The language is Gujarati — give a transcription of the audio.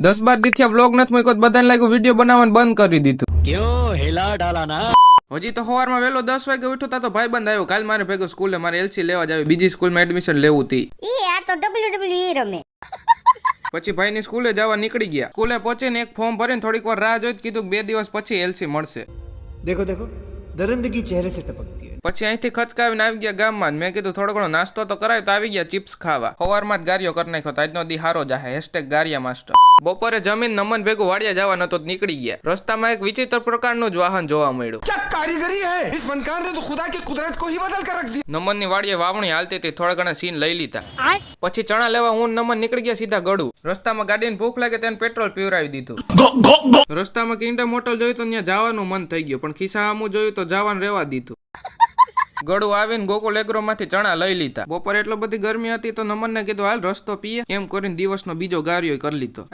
10-12 દીથી વ્લોગ નથી મૂક્યો તો બધાને લાગ્યું વિડીયો બનાવવાનું બંધ કરી દીધું. क्यों हिला डाला ना? હજી તો સવારમાં વહેલો 10 વાગે ઉઠ્યો તા તો ભાઈબંધ આવ્યો. કાલ મારે ભેગો સ્કૂલે મારે એલસી લેવા જ આવી, બીજી સ્કૂલમાં એડમિશન લેવું હતી. આ તો WWE રમે. પછી ભાઈની સ્કૂલે જવા નીકળી ગયા. સ્કૂલે પહોંચીને એક ફોર્મ ભરીને થોડીક વાર રાહ જોઈ, કીધું 2 દિવસ પછી એલસી મળશે. देखो देखो दरिंदगी चेहरे से टपकती है. પછી અહીંથી ખચકાવીને આવી ગયા ગામમાં. મેં કીધું થોડો ઘણો નાસ્તો તો કરાય, તો આવી ગયા ચિપ્સ ખાવા. સવારમાં જ ગારિયો કરી નાખ્યો તો આજનો દી હારો જાહે. #ગારિયા માસ્ટર. બપોરે જમીન નમન ભેગું વાડિયા જવાનો તો નીકળી ગયા. રસ્તામાં એક વિચિત્ર પ્રકારનું જ વાહન જોવા મળ્યું. क्या कारीगरी है इस फनकार ने तो खुदा की कुदरत को ही बदल कर रख दिया. નમનની વાડીએ વાવણી હાલતી હતી, થોડા ઘણા સીન લઈ લીધા. પછી ચણા લેવા હું નમન નીકળી ગયા સીધા ગળું. રસ્તામાં ગાડીને ભૂખ લાગે તેને પેટ્રોલ પીવરાવી દીધું. રસ્તામાં કિંડા મોટલ જોયું તો ત્યાં જવાનું મન થઈ ગયું, પણ ખિસ્સા સામું જોયું તો જવાનું રહેવા દીધું. ગળું આવીને ગોકુલ એગ્રો માંથી ચણા લઈ લીધા. બપોરે એટલો બધી ગરમી હતી તો નમનને કીધું હાલ રસ્તો પીએ. એમ કરીને દિવસનો બીજો ગારિયો કરી લીધો.